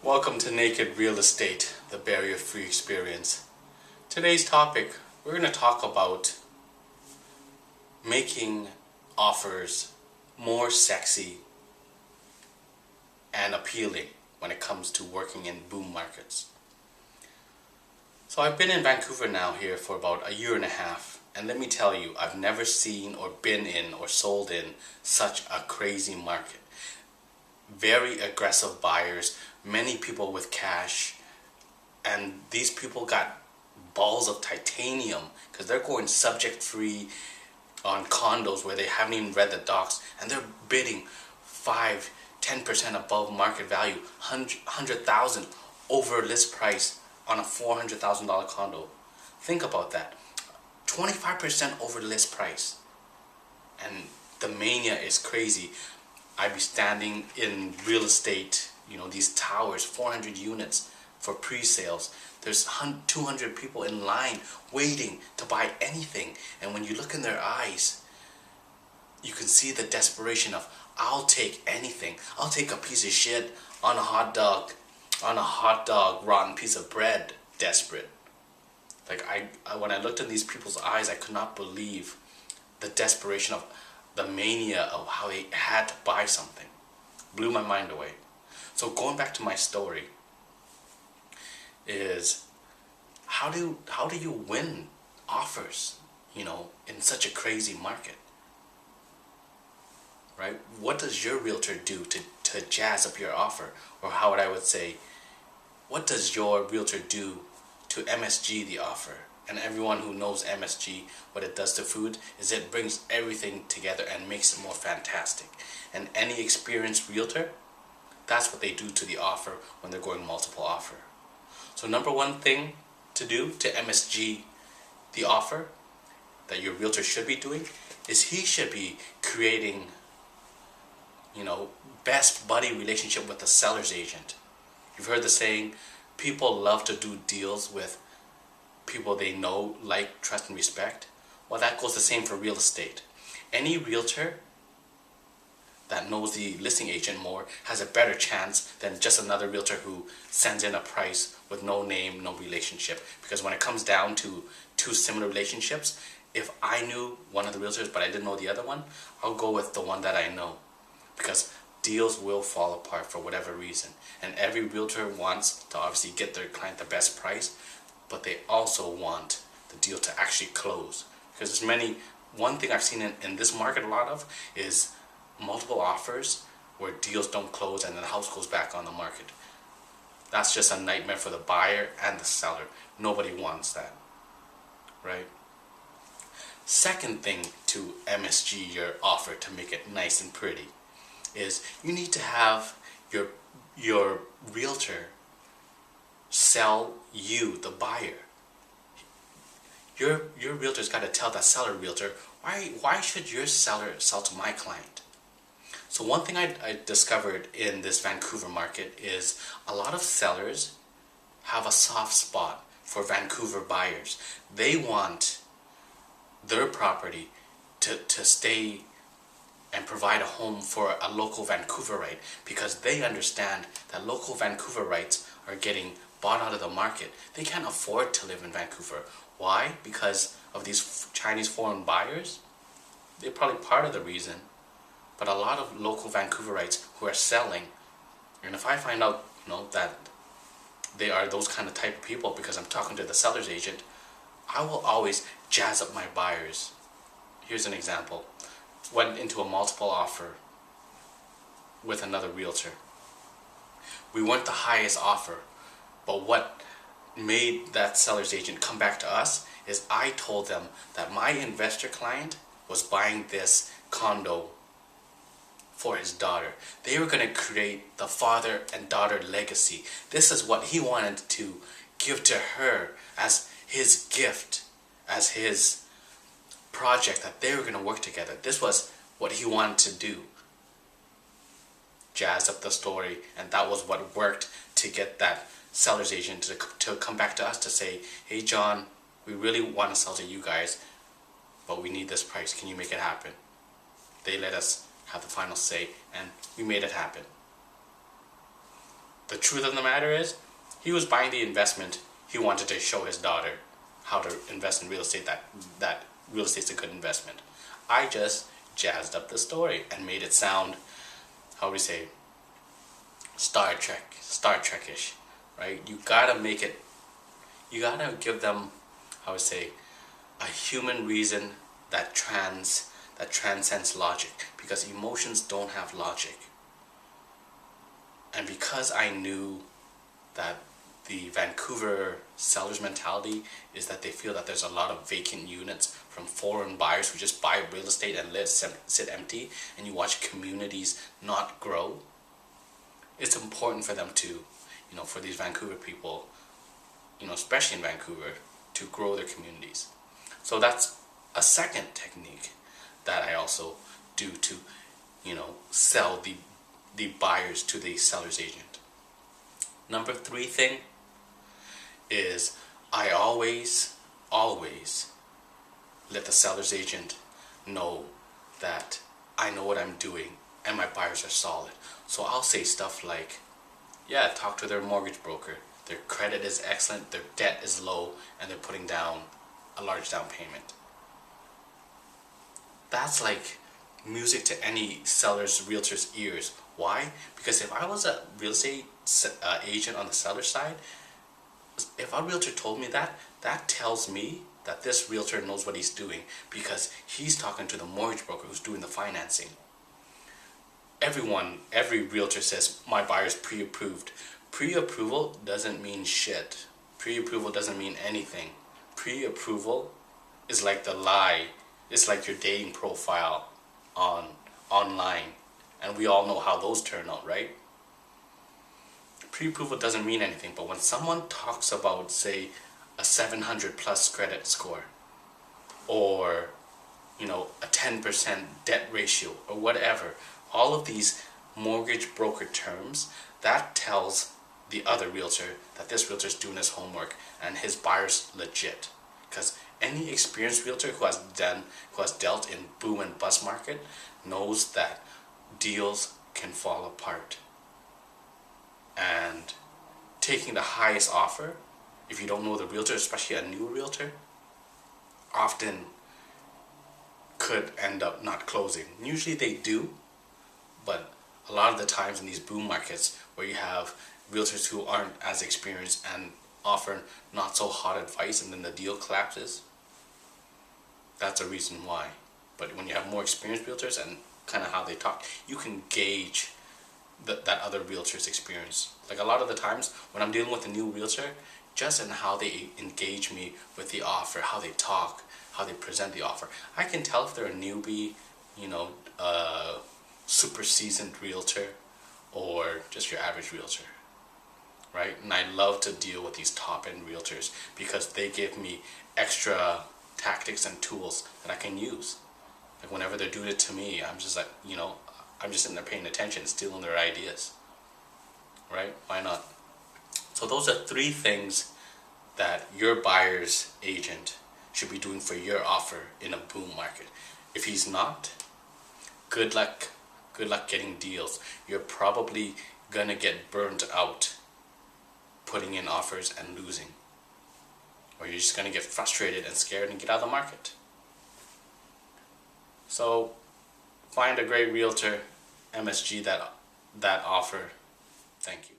Welcome to Naked Real Estate, the barrier-free experience. Today's topic, we're going to talk about making offers more sexy and appealing when it comes to working in boom markets. So I've been in Vancouver now here for about a year and a half, and let me tell you, I've never seen or been in or sold in such a crazy market. Very aggressive buyers, many people with cash, and these people got balls of titanium because they're going subject free on condos where they haven't even read the docs, and they're bidding 5-10% above market value, 100,000 over list price on a $400,000 condo. Think about that, 25% over list price, and the mania is crazy. I'd be standing in real estate, these towers, 400 units for pre-sales. There's 200 people in line waiting to buy anything. And when you look in their eyes, you can see the desperation of, I'll take anything. I'll take a piece of shit on a hot dog, rotten piece of bread, desperate. Like when I looked in these people's eyes, I could not believe the desperation of the mania of how they had to buy something. Blew my mind away. So going back to my story is how do you win offers, in such a crazy market? Right? What does your realtor do to jazz up your offer? Or how would I would say, what does your realtor do to MSG the offer? And everyone who knows MSG, what it does to food is it brings everything together and makes it more fantastic. And any experienced realtor, that's what they do to the offer when they're going multiple offer. So number one thing to do to MSG the offer that your realtor should be doing is he should be creating, best buddy relationship with the seller's agent. You've heard the saying, people love to do deals with people they know, like, trust, and respect. Well, that goes the same for real estate. Any realtor that knows the listing agent more has a better chance than just another realtor who sends in a price with no name, no relationship. Because when it comes down to two similar relationships, if I knew one of the realtors but I didn't know the other one, I'll go with the one that I know. Because deals will fall apart for whatever reason. And every realtor wants to obviously get their client the best price, but they also want the deal to actually close. Because one thing I've seen in this market a lot of is multiple offers where deals don't close and then the house goes back on the market. That's just a nightmare for the buyer and the seller. Nobody wants that, right? Second thing to MSG your offer to make it nice and pretty is you need to have your realtor sell you, the buyer. Your realtor's got to tell that seller realtor, why should your seller sell to my client? So one thing I discovered in this Vancouver market is a lot of sellers have a soft spot for Vancouver buyers. They want their property to stay and provide a home for a local Vancouverite because they understand that local Vancouverites are getting bought out of the market. They can't afford to live in Vancouver. Why? Because of these Chinese foreign buyers? They're probably part of the reason. But a lot of local Vancouverites who are selling, and if I find out, that they are those kind of type of people because I'm talking to the seller's agent, I will always jazz up my buyers. Here's an example. Went into a multiple offer with another realtor. We weren't the highest offer, but what made that seller's agent come back to us is I told them that my investor client was buying this condo for his daughter. They were going to create the father and daughter legacy. This is what he wanted to give to her as his gift, as his project that they were going to work together. This was what he wanted to do. Jazz up the story, and that was what worked to get that seller's agent to come back to us to say, hey John, we really want to sell to you guys, but we need this price. Can you make it happen? They let us have the final say, and we made it happen. the truth of the matter is, he was buying the investment. He wanted to show his daughter how to invest in real estate, that real estate's a good investment. I just jazzed up the story and made it sound, how we say, Star Trek-ish, right? You gotta give them, how we say, a human reason that transcends logic, because emotions don't have logic. And because I knew that the Vancouver seller's mentality is that they feel that there's a lot of vacant units from foreign buyers who just buy real estate and sit empty, and you watch communities not grow, it's important for them to, for these Vancouver people, especially in Vancouver, to grow their communities. So that's a second technique that I also do to, sell the buyers to the seller's agent. Number 3 thing is I always let the seller's agent know that I know what I'm doing and my buyers are solid. So I'll say stuff like, yeah, talk to their mortgage broker. Their credit is excellent, their debt is low, and they're putting down a large down payment. That's like music to any seller's, realtor's ears. Why? Because if I was a real estate agent on the seller's side, if a realtor told me that, that tells me that this realtor knows what he's doing, because he's talking to the mortgage broker who's doing the financing. Every realtor says, my buyer's pre-approved. Pre-approval doesn't mean shit. Pre-approval doesn't mean anything. Pre-approval is like the lie. It's like your dating profile online. And we all know how those turn out, right? Pre-approval doesn't mean anything, but when someone talks about, say, a 700 plus credit score, or a 10% debt ratio, or whatever, all of these mortgage broker terms, that tells the other realtor that this realtor is doing his homework and his buyer's legit. Because any experienced realtor who has dealt in boom and bust market knows that deals can fall apart. And taking the highest offer, if you don't know the realtor, especially a new realtor, often could end up not closing. Usually they do, but a lot of the times in these boom markets where you have realtors who aren't as experienced and offer not so hot advice, and then the deal collapses, that's a reason why. But when you have more experienced realtors and kind of how they talk, you can gauge that other realtor's experience. Like a lot of the times when I'm dealing with a new realtor, just in how they engage me with the offer, how they talk, how they present the offer, I can tell if they're a newbie, super seasoned realtor, or just your average realtor, right? And I love to deal with these top-end realtors because they give me extra tactics and tools that I can use. Like whenever they're doing it to me, I'm just like, I'm just sitting there paying attention, stealing their ideas, right? Why not? So those are 3 things that your buyer's agent should be doing for your offer in a boom market. If he's not, good luck getting deals. You're probably gonna get burned out putting in offers and losing. Or you're just gonna get frustrated and scared and get out of the market. So find a great realtor, MSG that offer. Thank you.